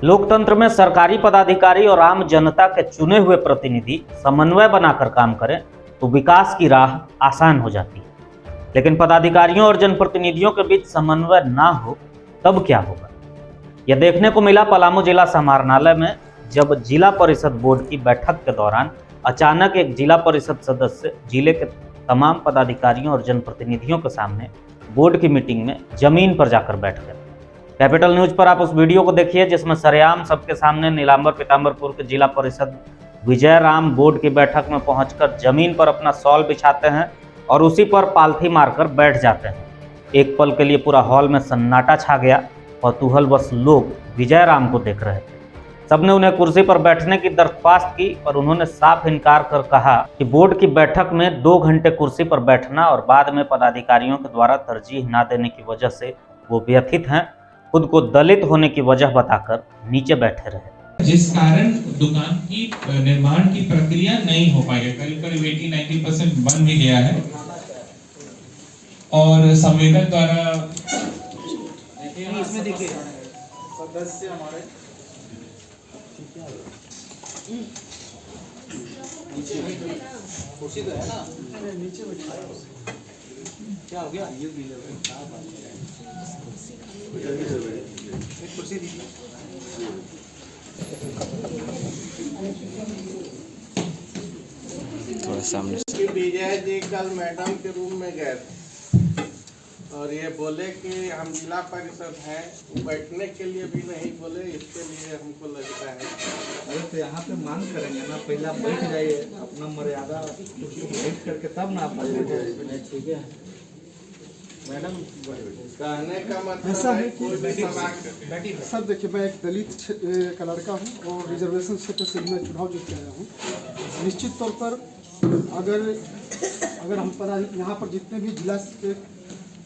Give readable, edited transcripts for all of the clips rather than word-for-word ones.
लोकतंत्र में सरकारी पदाधिकारी और आम जनता के चुने हुए प्रतिनिधि समन्वय बनाकर काम करें तो विकास की राह आसान हो जाती है। लेकिन पदाधिकारियों और जनप्रतिनिधियों के बीच समन्वय ना हो तब क्या होगा, यह देखने को मिला पलामू जिला समाहरणालय में, जब जिला परिषद बोर्ड की बैठक के दौरान अचानक एक जिला परिषद सदस्य जिले के तमाम पदाधिकारियों और जनप्रतिनिधियों के सामने बोर्ड की मीटिंग में जमीन पर जाकर बैठ गए। कैपिटल न्यूज पर आप उस वीडियो को देखिए जिसमें सरेआम सबके सामने नीलांबर पीताम्बरपुर के जिला परिषद विजय राम बोर्ड की बैठक में पहुंचकर जमीन पर अपना शॉल बिछाते हैं और उसी पर पालथी मारकर बैठ जाते हैं। एक पल के लिए पूरा हॉल में सन्नाटा छा गया। कौतूहलवश लोग विजय राम को देख रहे थे। सबने उन्हें कुर्सी पर बैठने की दरख्वास्त की पर उन्होंने साफ इनकार कर कहा कि बोर्ड की बैठक में 2 घंटे कुर्सी पर बैठना और बाद में पदाधिकारियों के द्वारा तरजीह न देने की वजह से वो व्यथित हैं। खुद को दलित होने की वजह बताकर नीचे बैठे रहे, जिस कारण दुकान की निर्माण की प्रक्रिया नहीं हो पाई है। करीब करीब 80-90% बन भी गया है और संवेदक द्वारा इसमें देखिए सदस्य हमारे कुर्सी तो है ना, नीचे बैठाया क्या हो गया? ये एक कुर्सी दीजिए। थोड़ा सामने विजय जी कल मैडम के रूम में गए और ये बोले कि हम जिला परिषद हैं, बैठने के लिए भी नहीं बोले, इसके लिए हमको लगता है। अरे तो यहाँ पे मांग करेंगे ना, पहले आप बैठ जाइए, अपना मर्यादा बैठ करके तब ना आप ठीक है मैडम। कहने का मतलब ऐसा है कि कोई भी समाज सर देखिए, मैं एक दलित का लड़का हूँ और रिजर्वेशन क्षेत्र से मैं चुनाव जीत के आया हूँ। निश्चित तौर पर अगर हम यहाँ पर जितने भी जिला के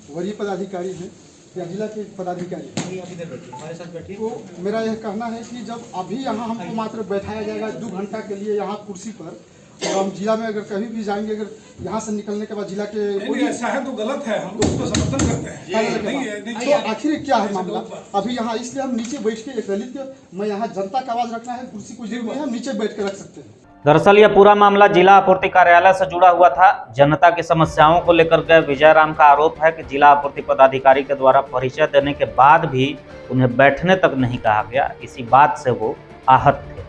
वरीय पदाधिकारी हैं या जिला के पदाधिकारी हमारे साथ बैठिए, तो मेरा यह कहना है कि जब अभी यहाँ हमको मात्र बैठाया जाएगा 2 घंटा के लिए यहाँ कुर्सी पर, और हम जिला में अगर कहीं भी जाएंगे, अगर यहाँ से निकलने के बाद जिला के नहीं, ऐसा है तो गलत है, हम उसको समर्थन करते हैं। तो आखिर क्या है मामला अभी यहाँ, इसलिए हम नीचे बैठ के एक दलित के, मैं यहाँ जनता का आवाज रखना है, कुर्सी को जरूरी है, हम नीचे बैठ के रख सकते हैं। दरअसल यह पूरा मामला जिला आपूर्ति कार्यालय से जुड़ा हुआ था। जनता की समस्याओं को लेकर गए विजय राम का आरोप है कि जिला आपूर्ति पदाधिकारी के द्वारा परिचय देने के बाद भी उन्हें बैठने तक नहीं कहा गया। इसी बात से वो आहत थे।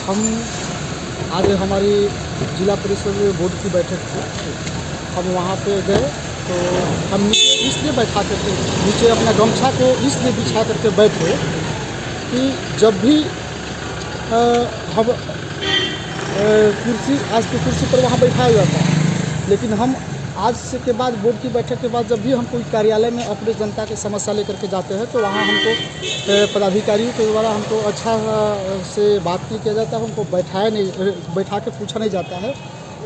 हम आज हमारी जिला परिषद बोर्ड की बैठक थी, हम वहाँ पे गए तो हम नीचे इसलिए बैठा करके, नीचे अपना गमछा को इसलिए बिछा करके बैठे कि जब भी हम कुर्सी, आज की कुर्सी पर वहाँ बैठाया जाता है, लेकिन हम आज से के बाद बोर्ड की बैठक के बाद जब भी हम कोई कार्यालय में अपने जनता की समस्या लेकर के जाते हैं तो वहाँ हमको पदाधिकारियों के द्वारा हमको अच्छा से बात नहीं किया जाता है, हमको बैठा के पूछा नहीं जाता है,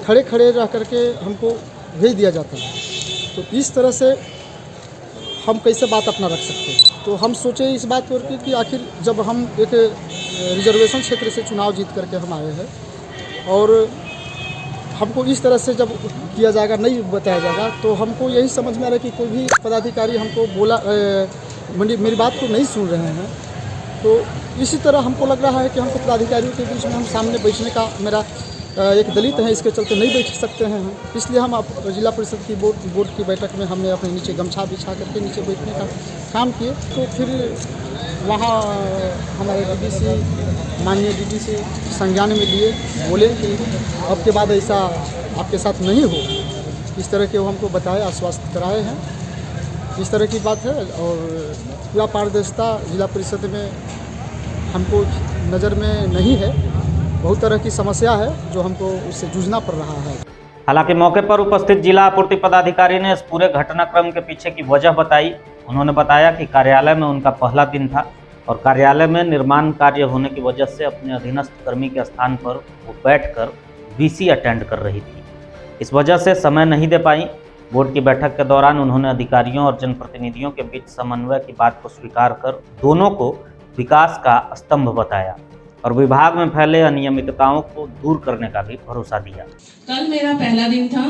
खड़े खड़े रह करके हमको भेज दिया जाता है। तो इस तरह से हम कैसे बात अपना रख सकते हैं। तो हम सोचे इस बात पर कि आखिर जब हम एक रिजर्वेशन क्षेत्र से चुनाव जीत करके हम आए हैं और हमको इस तरह से जब किया जाएगा, नहीं बताया जाएगा, तो हमको यही समझ में आ रहा है कि कोई भी पदाधिकारी हमको बोला मेरी बात को नहीं सुन रहे हैं। तो इसी तरह हमको लग रहा है कि हमको पदाधिकारियों के बीच में हम सामने बैठने का, मेरा एक दलित है इसके चलते नहीं बैठ सकते हैं हम, इसलिए हम जिला परिषद की बोर्ड की बैठक में हमने अपने नीचे गमछा बिछा करके नीचे बैठने का काम किए। तो फिर वहाँ हमारे डीडीसी, माननीय डीडीसी संज्ञान में लिए, बोले कि अब के बाद ऐसा आपके साथ नहीं हो, इस तरह के वो हमको बताए, आश्वस्त कराए हैं। इस तरह की बात है और पूरा पारदर्शिता जिला परिषद में हमको नज़र में नहीं है। बहुत तरह की समस्या है जो हमको उससे जूझना पड़ रहा है। हालांकि मौके पर उपस्थित जिला आपूर्ति पदाधिकारी ने इस पूरे घटनाक्रम के पीछे की वजह बताई। उन्होंने बताया कि कार्यालय में उनका पहला दिन था और कार्यालय में निर्माण कार्य होने की वजह से अपने अधीनस्थ कर्मी के स्थान पर वो बैठकर वीसी अटेंड कर रही थी, इस वजह से समय नहीं दे पाई। बोर्ड की बैठक के दौरान उन्होंने अधिकारियों और जनप्रतिनिधियों के बीच समन्वय की बात को स्वीकार कर दोनों को विकास का स्तंभ बताया और विभाग में फैले अनियमितताओं को दूर करने का भी भरोसा दिया। कल मेरा पहला दिन था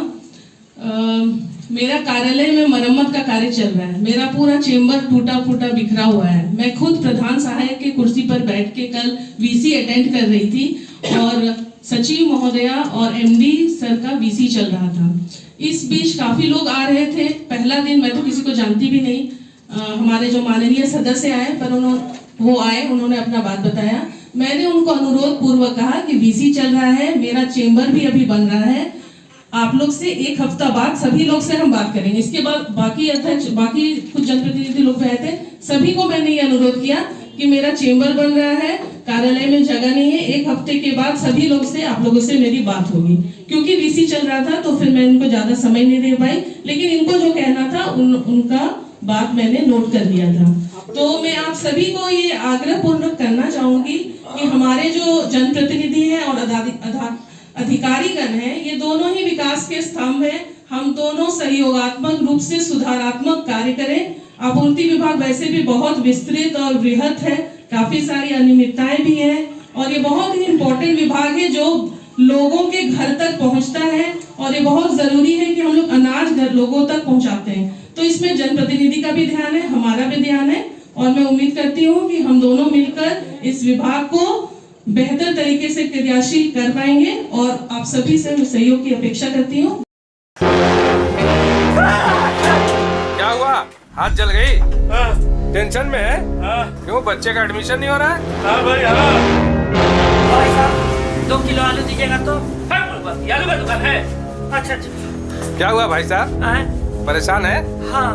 मेरा कार्यालय में मरम्मत का कार्य चल रहा है। मेरा पूरा चेम्बर टूटा फूटा बिखरा हुआ है। मैं खुद प्रधान सहायक की कुर्सी पर बैठ के कल वीसी अटेंड कर रही थी और सचिव महोदया और एमडी सर का वीसी चल रहा था। इस बीच काफी लोग आ रहे थे। पहला दिन मैं तो किसी को जानती भी नहीं। हमारे जो माननीय सदस्य आए पर उन्होंने अपना बात बताया। मैंने उनको अनुरोध पूर्वक कहा कि वीसी चल रहा है, मेरा चेम्बर भी अभी बन रहा है, आप लोग से एक हफ्ता बाद सभी लोग से हम बात करेंगे। इसके बाद बाकी कुछ जनप्रतिनिधि लोग रहे थे, सभी को मैंने ये अनुरोध किया कि मेरा चेम्बर बन रहा है, कार्यालय में जगह नहीं है, एक हफ्ते के बाद सभी लोग से आप लोगों से मेरी बात होगी। क्योंकि वीसी चल रहा था तो फिर मैं इनको ज्यादा समय नहीं दे पाई, लेकिन इनको जो कहना था उनका बात मैंने नोट कर लिया था। तो मैं आप सभी को ये आग्रह पूर्वक करना चाहूंगी कि हमारे जो जनप्रतिनिधि हैं और अधिकारीगण हैं, ये दोनों ही विकास के स्तंभ हैं। हम दोनों सहयोगात्मक रूप से सुधारात्मक कार्य करें। आपूर्ति विभाग वैसे भी बहुत विस्तृत और बृहत है, काफी सारी अनियमितताएं भी हैं और ये बहुत ही इम्पोर्टेंट विभाग है जो लोगों के घर तक पहुंचता है और ये बहुत जरूरी है कि हम लोग अनाज लोगों तक पहुंचाते हैं। तो इसमें जनप्रतिनिधि का भी ध्यान है, हमारा भी ध्यान है और मैं उम्मीद करती हूँ कि हम दोनों मिलकर इस विभाग को बेहतर तरीके से क्रियाशील कर पाएंगे और आप सभी से मैं सहयोग की अपेक्षा करती हूँ। क्या हुआ, हाथ जल गई? टेंशन में है? क्यों, बच्चे का एडमिशन नहीं हो रहा है? हाँ भाई साहब 2 किलो आलू दीजिएगा तो। आलू का दुकान है? अच्छा। क्या हुआ भाई साहब, परेशान है? हाँ।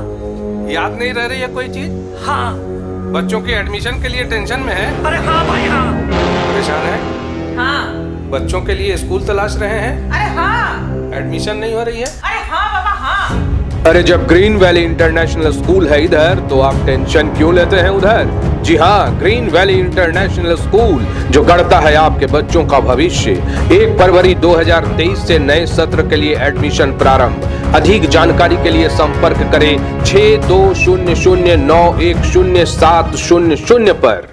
याद नहीं रह रही है कोई चीज? हाँ। बच्चों के एडमिशन के लिए टेंशन में है? अरे हाँ भाई हाँ। परेशान है? हाँ। बच्चों के लिए स्कूल तलाश रहे हैं? अरे हाँ। एडमिशन नहीं हो रही है? अरे हाँ बाबा हाँ। अरे जब ग्रीन वैली इंटरनेशनल स्कूल है इधर तो आप टेंशन क्यों लेते हैं उधर? जी हाँ, ग्रीन वैली इंटरनेशनल स्कूल जो गढ़ता है आपके बच्चों का भविष्य। 1 फरवरी 2023 से नए सत्र के लिए एडमिशन प्रारंभ। अधिक जानकारी के लिए संपर्क करें 6200910700 पर।